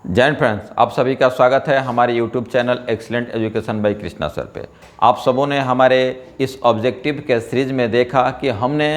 जय हिंद फ्रेंड्स, आप सभी का स्वागत है हमारे YouTube channel excellent education by Krishna sir पे। आप सबों ने हमारे इस ऑब्जेक्टिव के सीरीज में देखा कि हमने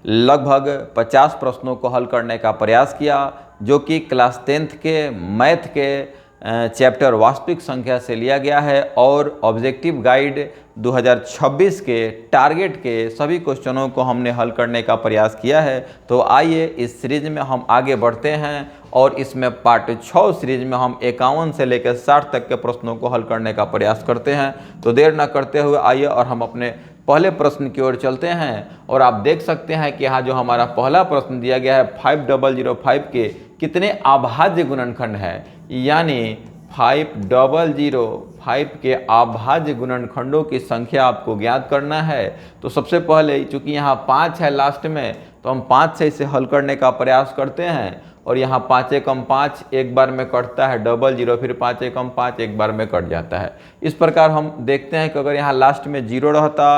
लगभग 50 प्रश्नों को हल करने का प्रयास किया, जो कि क्लास 10th के मैथ के चैप्टर वास्तविक संख्या से लिया गया है और ऑब्जेक्टिव गाइड 2026 के टारगेट के सभी क्वेश्चनों को हमने हल करने का प्रयास किया है। तो आइए इस सीरीज में हम आगे बढ़ते हैं और इसमें पार्ट 6 सीरीज में हम 51 से लेकर 60 तक के प्रश्नों को हल करने का प्रयास करते हैं। तो देर न करते हुए आइए और हम अपने पहले प्रश्न की ओर चलते हैं। और आप देख सकते हैं कि यहाँ जो हमारा पहला प्रश्न दिया गया है 5005 के कितने अभाज्य गुणनखंड है, यानी 5005 के अभाज्य गुणनखंडों की संख्या आपको ज्ञात करना है। तो सबसे पहले चूंकि यहाँ 5 है लास्ट में, तो हम 5 से इसे हल करने का प्रयास करते हैं। और यहाँ 5 एकम 5 एक बार में कटता है 00, फिर 5 एकम 5 एक बार में कट जाता है। इस प्रकार हम देखते हैं कि अगर यहाँ लास्ट में 0 रहता,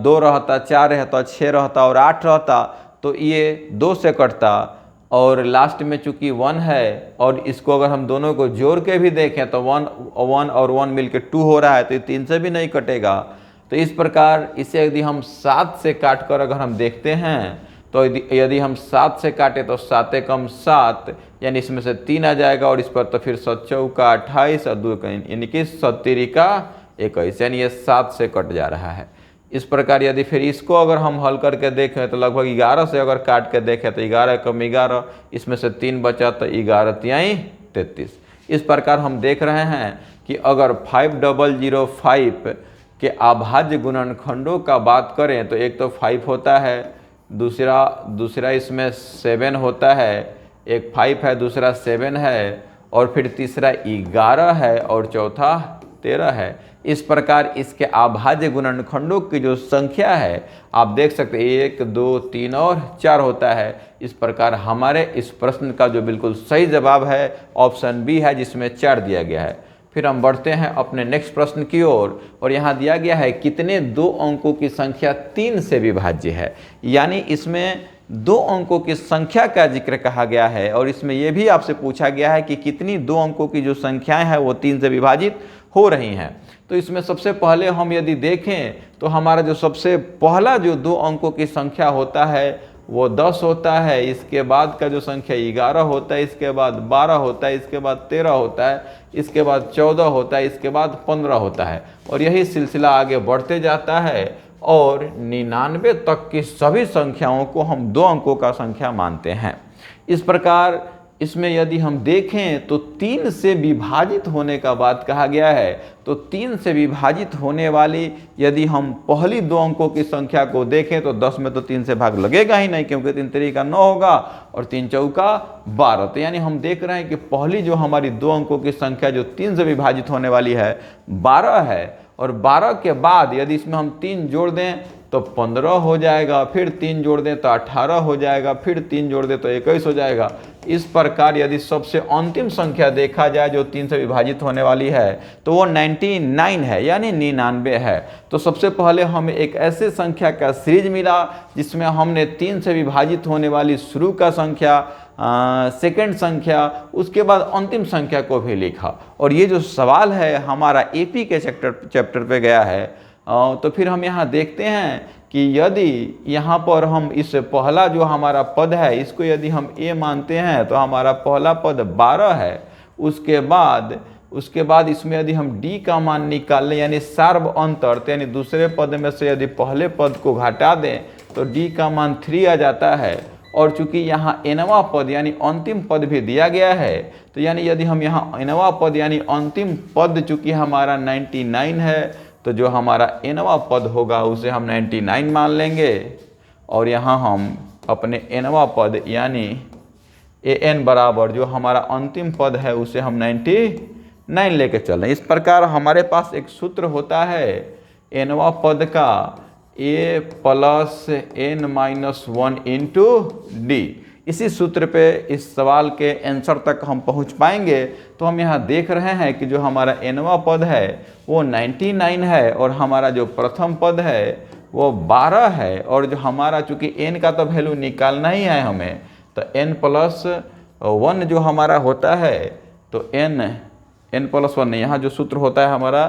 2 रहता, 4 रहता, 6 रहता और 8 रहता तो ये 2 से कटता। और लास्ट में चूंकि 1 है और इसको अगर हम दोनों को जोड़ के भी देखें तो 1 और 1 मिलके 2 हो रहा है, तो ये 3 से भी नहीं कटेगा। तो इस प्रकार इसे यदि हम 7 से काट कर अगर हम देखते हैं तो यदि हम 7 से काटे तो 7 एकम 7, यानी इसमें से 3 आ जाएगा और इस पर तो फिर 7 चौका 28 और 2 यानी कि 7 तिरिका 21, यानी ये 7 से कट जा रहा है। इस प्रकार यदि फिर इसको अगर हम हल करके देखें तो लगभग 11 से अगर काट के देखें तो 11 एकम 11, इसमें से 3 बचा तो 11 तिहाई 33। इस प्रकार हम देख रहे हैं कि अगर 5005 के अभाज्य गुणनखंडों का बात करें तो एक तो 5 होता है, दूसरा इसमें 7 होता है, एक 5 है, दूसरा 7 है और फिर तीसरा 11 है और चौथा 13 है। इस प्रकार इसके अभाज्य गुणनखंडों की जो संख्या है आप देख सकते हैं 1, 2, 3 और 4 होता है। इस प्रकार हमारे इस प्रश्न का जो बिल्कुल सही जवाब है ऑप्शन बी है, जिसमें 4 दिया गया है। फिर हम बढ़ते हैं अपने नेक्स्ट प्रश्न की ओर और यहाँ दिया गया है कितने 2 अंकों की संख्या 3 से विभाज्य है, यानी इसमें 2 अंकों की संख्या का जिक्र कहा गया है। और इसमें यह भी आपसे पूछा गया है कि कितनी 2 अंकों की जो संख्याएं हैं वो 3 से विभाजित हो रही हैं। तो इसमें सबसे पहले हम यदि देखें तो हमारा जो सबसे पहला जो 2 अंकों की संख्या होता है वो 10 होता है, इसके बाद का जो संख्या 11 होता है, इसके बाद 12 होता है, इसके बाद 13 होता है, इसके बाद 14 होता है, इसके बाद 15 होता है और यही सिलसिला आगे बढ़ते जाता है और 99 तक की सभी संख्याओं को हम 2 अंकों का संख्या मानते हैं। इस प्रकार इसमें यदि हम देखें तो 3 से विभाजित होने का बात कहा गया है। तो 3 से विभाजित होने वाली यदि हम पहली 2 अंकों की संख्या को देखें तो 10 में तो 3 से भाग लगेगा ही नहीं, क्योंकि 3 तिरिका 9 होगा और 3 चौका 12। तो यानी हम देख रहे हैं कि पहली जो हमारी 2 अंकों की संख्या जो 3 से विभाजित होने वाली है 12 है। और 12 के बाद यदि इसमें हम 3 जोड़ दें तो 15 हो जाएगा, फिर 3 जोड़ दें तो 18 हो जाएगा, फिर 3 जोड़ दें तो 21 हो जाएगा। इस प्रकार यदि सबसे अंतिम संख्या देखा जाए जो 3 से विभाजित होने वाली है तो वो 99 है, यानी 99 है। तो सबसे पहले हमें एक ऐसे संख्या का सीरीज मिला जिसमें हमने 3 से विभाजित होने वाली शुरू का संख्या, सेकंड संख्या, उसके बाद अंतिम संख्या को भी लिखा। और ये जो सवाल है हमारा एपी के चैप्टर पे गया है। तो फिर हम यहाँ देखते हैं कि यदि यहाँ पर हम इस पहला जो हमारा पद है इसको यदि हम ए मानते हैं तो हमारा पहला पद 12 है। उसके बाद इसमें यदि हम डी का मान निकाल लें, यानी सार्व अंतर, यानी दूसरे पद में से यदि पहले पद को घटा दें तो डी का मान 3 आ जाता है। और चूंकि यहाँ एनवा पद यानी अंतिम पद भी दिया गया है, तो यानी यदि हम यहाँ एनवा पद यानी अंतिम पद चूंकि हमारा 99 है तो जो हमारा एनवा पद होगा उसे हम 99 मान लेंगे। और यहाँ हम अपने एनवा पद यानी एन बराबर जो हमारा अंतिम पद है उसे हम 99 लेके चल रहे हैं। इस प्रकार हमारे पास एक सूत्र होता है एनवा पद का A plus N minus 1 into D. इसी सूत्र पे इस सवाल के आंसर तक हम पहुंच पाएंगे। तो हम यहाँ देख रहे हैं कि जो हमारा एनवा पद है वो 99 है और हमारा जो प्रथम पद है वो 12 है। और जो हमारा चूंकि एन का तो वैल्यू निकालना ही है हमें, तो एन प्लस 1 जो हमारा होता है तो n प्लस वन, यहाँ जो सूत्र होता है हमारा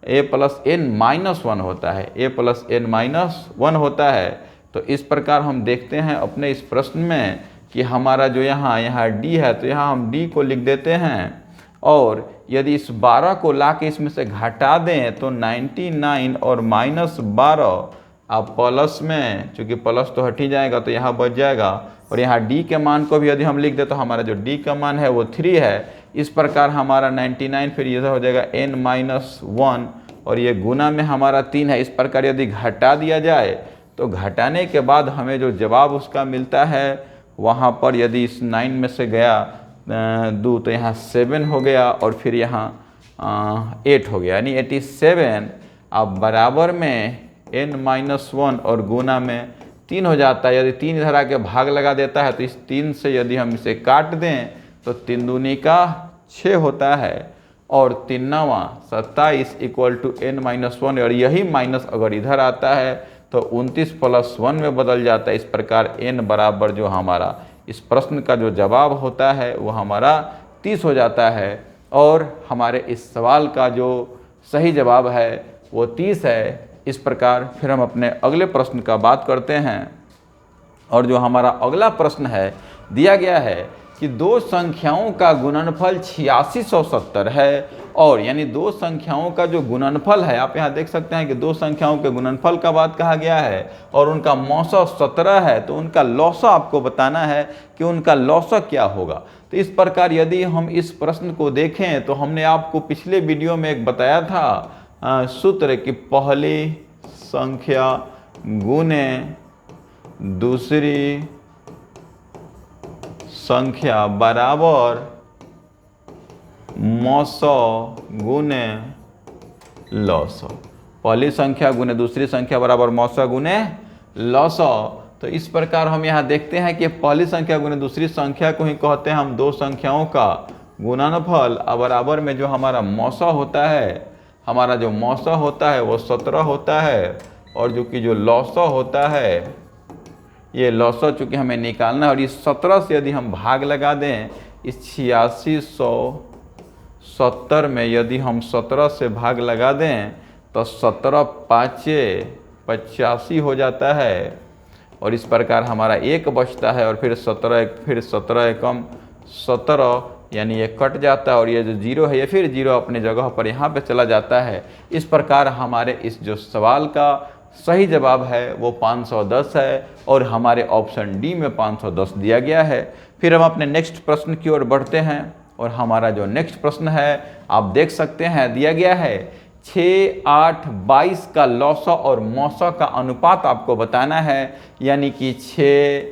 a plus n minus one होता है, a plus n minus one होता है। तो इस प्रकार हम देखते हैं अपने इस प्रश्न में कि हमारा जो यहाँ d है, तो यहाँ हम d को लिख देते हैं, और यदि इस 12 को ला के इसमें से घटा दें तो 99 और माइनस 12 आप प्लस में, चूँकि प्लस तो हट ही जाएगा तो यहाँ बच जाएगा, और यहाँ d के मान को भी यदि हम लिख दें तो हमारा जो d का मान है वो 3 है। इस प्रकार हमारा 99 फिर ये हो जाएगा n माइनस वन, और ये गुना में हमारा 3 है। इस प्रकार यदि घटा दिया जाए तो घटाने के बाद हमें जो जवाब उसका मिलता है, वहाँ पर यदि इस 9 में से गया 2 तो यहाँ 7 हो गया, और फिर यहाँ 8 हो गया, यानी 87। अब बराबर में n माइनस वन और गुना में 3 हो जाता है। यदि 3 इधर आके भाग लगा देता है तो इस 3 से यदि हम इसे काट दें तो 3 दूनी का 6 होता है, और 3 नवा 27 equal to n minus one, और यही माइनस अगर इधर आता है तो 29 प्लस 1 में बदल जाता है। इस प्रकार n बराबर जो हमारा इस प्रश्न का जो जवाब होता है वो हमारा 30 हो जाता है, और हमारे इस सवाल का जो सही जवाब है वो 30 है। इस प्रकार फिर हम अपने अगले प्रश्न का बात करते हैं, और जो हमारा अगला प्रश्न है दिया गया है कि दो संख्याओं का गुणनफल 8670 है, और यानी दो संख्याओं का जो गुणनफल है, आप यहाँ देख सकते हैं कि दो संख्याओं के गुणनफल का बात कहा गया है, और उनका मौसा 17 है, तो उनका लौसा आपको बताना है कि उनका लौसा क्या होगा। तो इस प्रकार यदि हम इस प्रश्न को देखें तो हमने आपको पिछले वीडियो में एक बताया था सूत्र कि पहली संख्या गुने दूसरी संख्या बराबर मौसा गुने लौसा। पहली संख्या गुने दूसरी संख्या बराबर मौसा गुने लौसा। तो इस प्रकार हम यहाँ देखते हैं कि पहली संख्या गुने दूसरी संख्या को ही कहते हैं हम दो संख्याओं का गुणनफल, बराबर में जो हमारा मौसा होता है, हमारा जो मौसा होता है वो 17 होता है, और जो कि जो लौसा होता है, ये लौसा चूँकि हमें निकालना है, और इस 17 से यदि हम भाग लगा दें, इस 8670 में यदि हम 17 से भाग लगा दें तो 17 पाँचे 85 हो जाता है, और इस प्रकार हमारा 1 बचता है, और फिर 17 एकम 17, यानी ये कट जाता है, और ये जो 0 है ये फिर 0 अपने जगह पर यहाँ पे चला जाता है। इस प्रकार हमारे इस जो सवाल का सही जवाब है वो 510 है, और हमारे ऑप्शन डी में 510 दिया गया है। फिर हम अपने नेक्स्ट प्रश्न की ओर बढ़ते हैं, और हमारा जो नेक्स्ट प्रश्न है आप देख सकते हैं दिया गया है 6, 8, 22 का लौसा और मौसा का अनुपात आपको बताना है, यानी कि 6,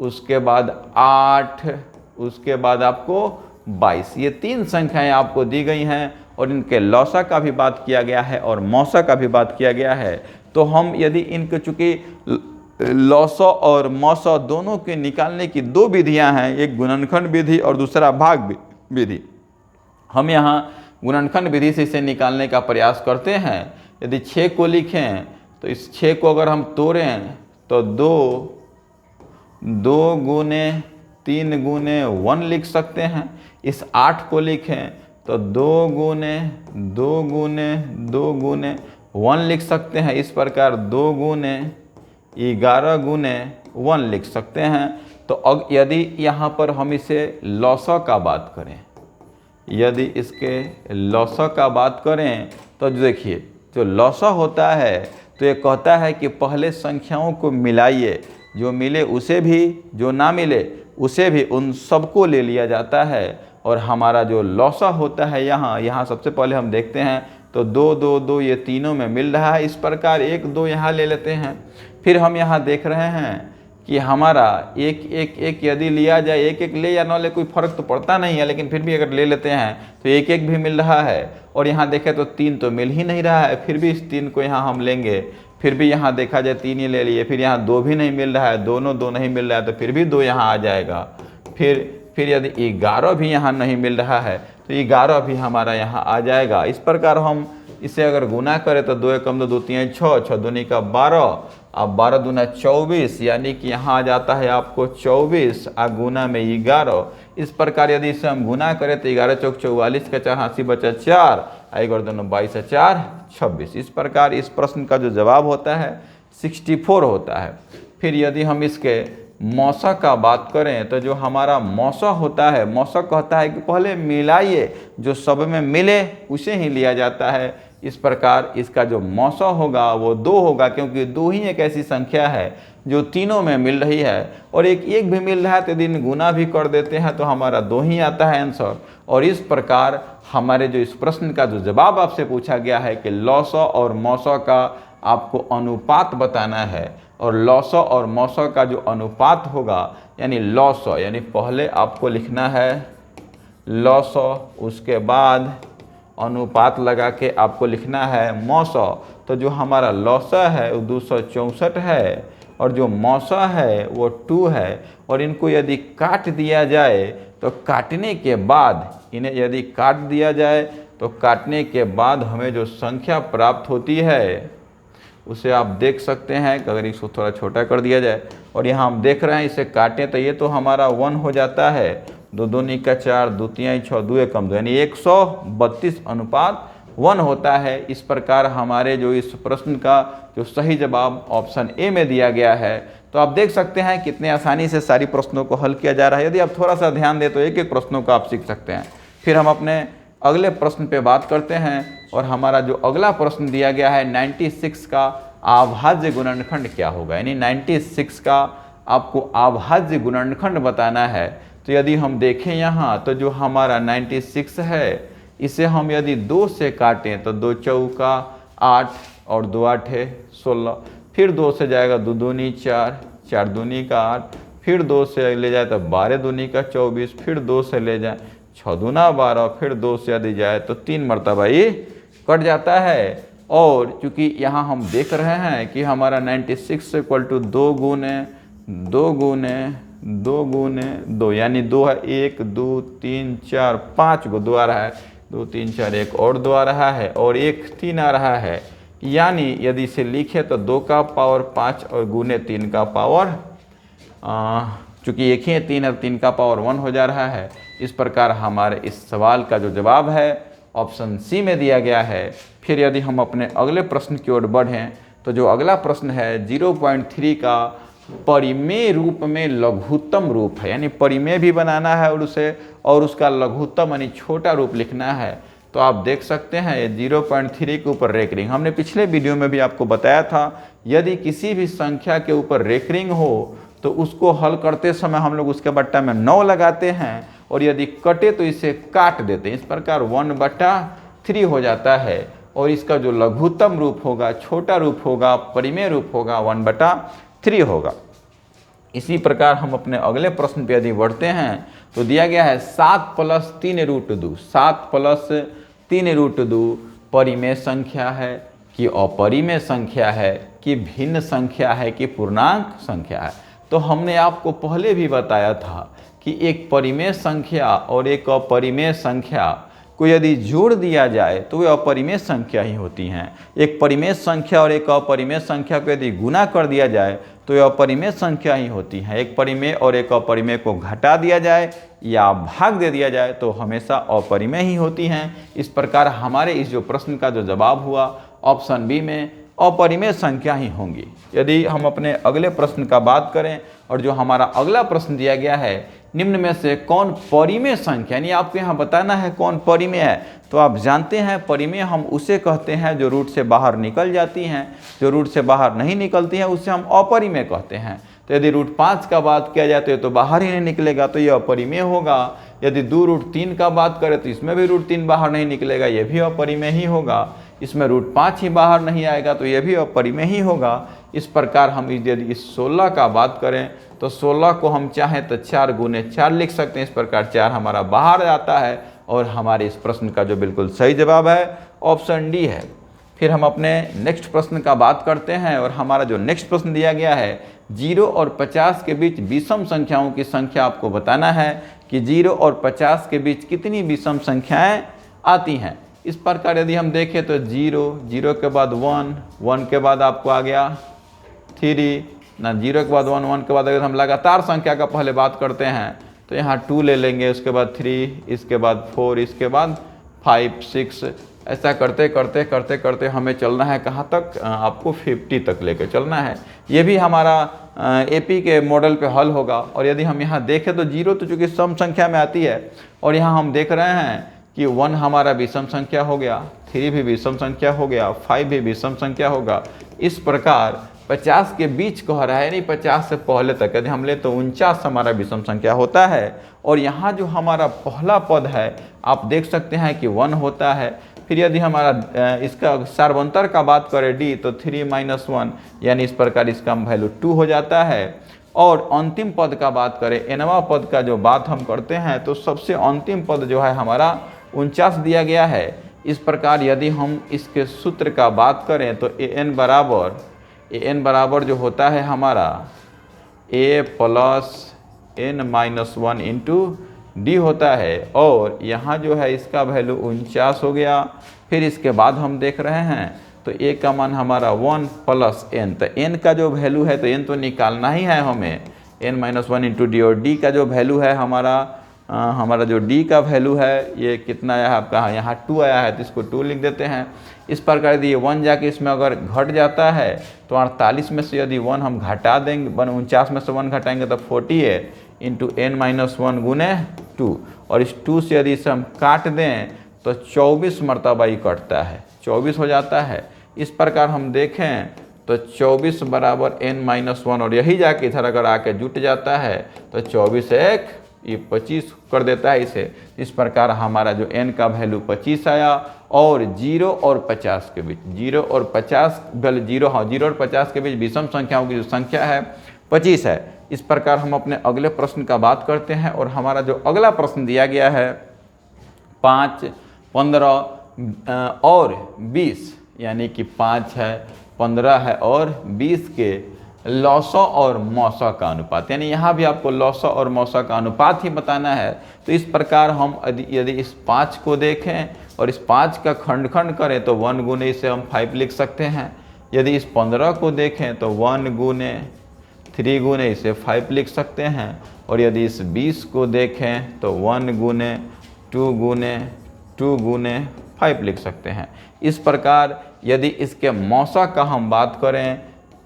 उसके बाद 8, उसके बाद आपको 22, ये 3 संख्याएं आपको दी गई हैं, और इनके लौसा का भी बात किया गया है और मौसा का भी बात किया गया है। तो हम यदि इनके चूँकि लौसा और मौसा दोनों के निकालने की 2 विधियां हैं, एक गुणनखंड विधि और दूसरा भाग विधि, हम यहाँ गुणनखंड विधि से इसे निकालने का प्रयास करते हैं। यदि 6 को लिखें तो इस 6 को अगर हम तोड़ें तो 2 गुने 3 गुने 1 लिख सकते हैं। इस 8 को लिखें तो 2 गुने 2 गुने 2 गुने 1 लिख सकते हैं। इस प्रकार 2 गुने 11 गुने 1 लिख सकते हैं। तो यदि यहाँ पर हम इसे लौसा का बात करें, यदि इसके लौसा का बात करें तो देखिए जो लौसा होता है तो ये कहता है कि पहले संख्याओं को मिलाइए, जो मिले उसे भी, जो ना मिले उसे भी, उन सबको ले लिया जाता है। और हमारा जो लौसा होता है यहाँ सबसे पहले हम देखते हैं तो 2 2 2 ये तीनों में मिल रहा है। इस प्रकार 1 2 यहाँ ले लेते हैं। फिर हम यहाँ देख रहे हैं कि हमारा 1 1 1 यदि लिया जाए, 1 1 ले या ना ले कोई फ़र्क तो पड़ता नहीं है, लेकिन फिर भी अगर ले लेते हैं तो 1 1 भी मिल रहा है। और यहाँ देखें तो 3 तो मिल ही नहीं रहा है, फिर भी इस 3 को यहाँ हम लेंगे। फिर भी यहाँ देखा जाए 3 ही ले लिए, फिर यहाँ 2 भी नहीं मिल रहा है, दोनों 2 नहीं मिल रहा है तो फिर भी 2 यहाँ आ जाएगा। फिर यदि 11 भी यहाँ नहीं मिल रहा है तो 11 भी हमारा यहाँ आ जाएगा। इस प्रकार हम इसे अगर गुना करें तो 2 एकम 2 2 3 6 6 दूनी का 12, अब 12 दूना 24, यानी कि यहाँ आ जाता है आपको 24 गुना में 11। इस प्रकार यदि इसे हम गुना करें तो 11 चौक 44 का 4 80 बचा 4, 1 दोनों 22 4 26। इस प्रकार इस प्रश्न का जो जवाब होता है 64 होता है। फिर यदि हम इसके मौसा का बात करें तो जो हमारा मौसा होता है, मौसा कहता है कि पहले मिलाइए, जो सब में मिले उसे ही लिया जाता है। इस प्रकार इसका जो मौसा होगा वो 2 होगा, क्योंकि 2 ही एक ऐसी संख्या है जो तीनों में मिल रही है, और एक भी मिल रहा है तो यदि गुना भी कर देते हैं तो हमारा 2 ही आता है आंसर। और इस प्रकार हमारे जो इस प्रश्न का जो जवाब आपसे पूछा गया है कि लौसा और मौसा का आपको अनुपात बताना है, और लौसा और मौसा का जो अनुपात होगा यानी लौसा, यानी पहले आपको लिखना है लौसा, उसके बाद अनुपात लगा के आपको लिखना है मौसा। तो जो हमारा लौसा है वो 264 है, और जो मौसा है वो 2 है। और इनको यदि काट दिया जाए तो काटने के बाद, इन्हें यदि काट दिया जाए तो काटने के बाद हमें जो संख्या प्राप्त होती है उसे आप देख सकते हैं कि अगर इसको थोड़ा छोटा कर दिया जाए और यहाँ हम देख रहे हैं इसे काटें तो ये तो हमारा 1 हो जाता है। 2 दूनी का 4, 2 तिहाई 6, 2 एकम 2, यानी 132:1 होता है। इस प्रकार हमारे जो इस प्रश्न का जो सही जवाब ऑप्शन ए में दिया गया है। तो आप देख सकते हैं कितने आसानी से सारी प्रश्नों को हल किया जा रहा है। यदि आप थोड़ा सा ध्यान दें तो एक एक प्रश्नों को आप सीख सकते हैं। फिर हम अपने अगले प्रश्न पे बात करते हैं, और हमारा जो अगला प्रश्न दिया गया है 96 का अभाज्य गुणनखंड क्या होगा, यानी 96 का आपको अभाज्य गुणनखंड बताना है। तो यदि हम देखें यहाँ तो जो हमारा 96 है इसे हम यदि 2 से काटें तो 2 चौका 8 और 2 8 16, फिर 2 से जाएगा 2 दूनी 4, 4 दूनी का 8, फिर 2 से ले जाए तो 12 दूनी का 24, फिर 2 से ले जाए 6 दूना 12, फिर 2 से यदि जाए तो 3 मरतबा ये कट जाता है। और चूंकि यहाँ हम देख रहे हैं कि हमारा 96 इक्वल टू 2 गुने 2 गुने 2 गुने 2, यानी 2 है, 1 2 3 4 5 को 2 आ रहा है, 2 3 4 1 और 2 आ रहा है, और 1 3 आ रहा है। यानी यदि इसे लिखे तो 2 का पावर 5 और गुने 3 का पावर, चूँकि एक ही है 3 है, 3 का पावर 1 हो जा रहा है। इस प्रकार हमारे इस सवाल का जो जवाब है ऑप्शन सी में दिया गया है। फिर यदि हम अपने अगले प्रश्न की ओर बढ़ें तो जो अगला प्रश्न है 0.3 का परिमेय रूप में लघुत्तम रूप है, यानी परिमेय भी बनाना है और उसे और उसका लघुत्तम यानी छोटा रूप लिखना है। तो आप देख सकते हैं 0.3 के ऊपर रेकरिंग, हमने पिछले वीडियो में भी आपको बताया था यदि किसी भी संख्या के ऊपर रेकरिंग हो तो उसको हल करते समय हम लोग उसके बट्टा में 9 लगाते हैं, और यदि कटे तो इसे काट देते हैं। इस प्रकार 1/3 हो जाता है, और इसका जो लघुत्तम रूप होगा, छोटा रूप होगा, परिमेय रूप होगा 1/3 होगा। इसी प्रकार हम अपने अगले प्रश्न पे यदि बढ़ते हैं तो दिया गया है 7 + 3√2। 7 + 3√2 परिमेय संख्या है कि अपरिमेय संख्या है कि भिन्न संख्या है कि पूर्णांक संख्या है। तो हमने आपको पहले भी बताया था कि एक परिमेय संख्या और एक अपरिमेय संख्या को यदि जोड़ दिया जाए तो वे अपरिमेय संख्या ही होती हैं। एक परिमेय संख्या और एक अपरिमेय संख्या को यदि गुना कर दिया जाए तो ये अपरिमेय संख्या ही होती हैं। एक परिमेय और एक अपरिमेय को घटा दिया जाए या भाग दे दिया जाए तो हमेशा अपरिमेय ही होती हैं। इस प्रकार हमारे इस जो प्रश्न का जो जवाब हुआ ऑप्शन बी में अपरिमेय संख्या ही होंगी। यदि हम अपने अगले प्रश्न का बात करें और जो हमारा अगला प्रश्न दिया गया है निम्न में से कौन परिमेय संख्या, यानी आपको यहाँ बताना है कौन परिमेय है। तो आप जानते हैं परिमेय हम उसे कहते हैं जो रूट से बाहर निकल जाती हैं, जो रूट से बाहर नहीं निकलती हैं उसे हम अपरिमेय कहते हैं। तो यदि रूट 5 का बात किया जाए तो बाहर ही नहीं निकलेगा तो ये अपरिमेय होगा। यदि 2√3 का बात करें तो इसमें भी √3 बाहर नहीं निकलेगा, ये भी अपरिमेय ही होगा। इसमें √5 ही बाहर नहीं आएगा तो ये भी अपरिमेय ही होगा। इस प्रकार हम यदि इस 16 का बात करें तो 16 को हम चाहें तो 4 गुने 4 लिख सकते हैं। इस प्रकार 4 हमारा बाहर आता है और हमारे इस प्रश्न का जो बिल्कुल सही जवाब है ऑप्शन डी है। फिर हम अपने नेक्स्ट प्रश्न का बात करते हैं और हमारा जो नेक्स्ट प्रश्न दिया गया है 0 और 50 के बीच विषम संख्याओं की संख्या आपको बताना है कि 0 और 50 के बीच कितनी विषम संख्याएं आती हैं। इस प्रकार यदि हम देखें तो 0, 0 के बाद 1, 1 के बाद आपको आ गया 3 ना 0 के बाद 1, 1 के बाद अगर हम लगातार संख्या का पहले बात करते हैं तो यहाँ 2 ले लेंगे, उसके बाद 3, इसके बाद 4, इसके बाद 5, 6, ऐसा करते करते करते करते हमें चलना है कहाँ तक, आपको 50 तक लेकर चलना है। ये भी हमारा एपी के मॉडल पे हल होगा। और यदि हम यहाँ देखें तो 0 तो चूँकि सम संख्या में आती है और यहाँ हम देख रहे हैं कि 1 हमारा विषम संख्या हो गया, 3 भी विषम संख्या हो गया, 5 भी विषम संख्या होगा। इस प्रकार 50 के बीच कह रहा है, नहीं 50 से पहले तक यदि हम ले तो 49 हमारा विषम संख्या होता है। और यहाँ जो हमारा पहला पद है आप देख सकते हैं कि 1 होता है। फिर यदि हमारा इसका सार्वंतर का बात करें d तो 3 - 1 यानी इस प्रकार इसका वैल्यू 2 हो जाता है। और अंतिम पद का बात करें, nवां पद का जो बात हम करते हैं तो सबसे अंतिम पद जो है हमारा 49 दिया गया है। इस प्रकार यदि हम इसके सूत्र का बात करें तो an बराबर जो होता है हमारा a + n - 1 इंटू डी होता है। और यहाँ जो है इसका वैल्यू 49 हो गया। फिर इसके बाद हम देख रहे हैं तो a का मान हमारा 1 + n, तो n का जो वैल्यू है तो n तो निकालना ही है हमें, n - 1 इंटू डी। और d का जो वैल्यू है हमारा जो d का वैल्यू है ये कितना आया है आपका, यहाँ 2 आया है तो इसको 2 लिख देते हैं। इस प्रकार यदि ये 1 जाके इसमें अगर घट जाता है तो 48 में से यदि 1 हम घटा देंगे, 49 में से 1 घटाएंगे तो 48 इंटू n - 1 गुने 2। और इस 2 से यदि इसे हम काट दें तो 24 मरतबा ही कटता है, 24 हो जाता है। इस प्रकार हम देखें तो 24 बराबर n - 1 और यही जाके इधर अगर आके जुट जाता है तो 24 1 ये 25 कर देता है इसे। इस प्रकार हमारा जो n का वैल्यू 25 आया। और 0 और 50 के बीच, 0 और 50 बल 0 हाँ 0 और 50 के बीच विषम संख्याओं की जो संख्या है 25 है। इस प्रकार हम अपने अगले प्रश्न का बात करते हैं। और हमारा जो अगला प्रश्न दिया गया है 5, 15 और 20 यानी कि 5 है, 15 है और 20 के लौसा और मौसा का अनुपात, यानी यहाँ भी आपको लौसा और मौसा का अनुपात ही बताना है। तो इस प्रकार हम यदि इस 5 को देखें और इस 5 का खंड करें तो 1 गुने इसे हम 5 लिख सकते हैं। यदि इस 15 को देखें तो 1 गुने 3 गुने इसे 5 लिख सकते हैं। और यदि इस 20 को देखें तो 1 गुने 2 गुने 2 गुने 5 लिख सकते हैं। इस प्रकार यदि इसके मौसा का हम बात करें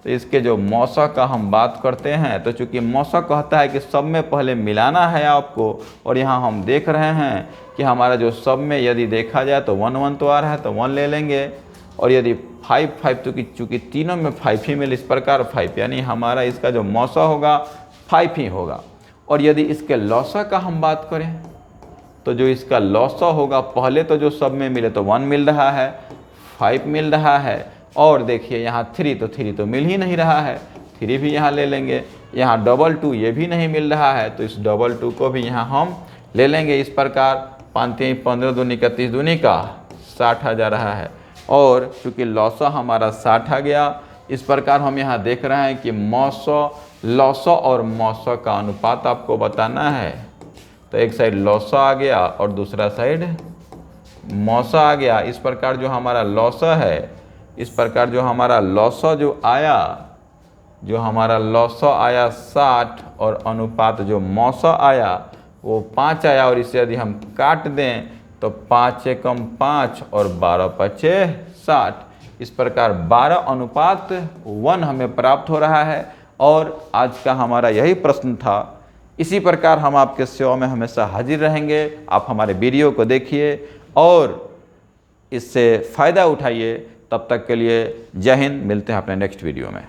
तो इसके जो मौसा का हम बात करते हैं तो चूंकि मौसा कहता है कि सब में पहले मिलाना है आपको। और यहाँ हम देख रहे हैं कि हमारा जो सब में यदि देखा जाए तो 1 1 तो आ रहा है तो 1 ले लेंगे। और यदि 5 5 तो चूँकि तीनों में 5 ही मिले, इस प्रकार 5 यानी हमारा इसका जो मौसा होगा 5 ही होगा। और यदि इसके लौसा का हम बात करें तो जो इसका लौसा होगा, पहले तो जो सब में मिले तो 1 मिल रहा है, 5 मिल रहा है। और देखिए यहाँ 3 तो मिल ही नहीं रहा है, 3 भी यहाँ ले लेंगे। यहाँ 2 2 ये भी नहीं मिल रहा है तो इस 2 2 को भी यहाँ हम ले लेंगे। इस प्रकार 5 3 15 दूनी का 30 दूनी का 60 आ जा रहा है। और चूँकि लौसा हमारा 60 आ गया। इस प्रकार हम यहाँ देख रहे हैं कि लौसा और मौसा का अनुपात आपको बताना है। तो एक साइड लौसा आ गया और दूसरा साइड मौसा आ गया। इस प्रकार जो हमारा लौसा है, इस प्रकार जो हमारा लौसा जो हमारा लौसा आया 60 और अनुपात जो मौसा आया वो 5 आया। और इसे यदि हम काट दें तो 5 एकम 5 और 12 पचे 60। इस प्रकार 12:1 हमें प्राप्त हो रहा है। और आज का हमारा यही प्रश्न था। इसी प्रकार हम आपके सेवा में हमेशा हाजिर रहेंगे। आप हमारे वीडियो को देखिए और इससे फ़ायदा उठाइए। तब तक के लिए जय हिंद। मिलते हैं अपने नेक्स्ट वीडियो में।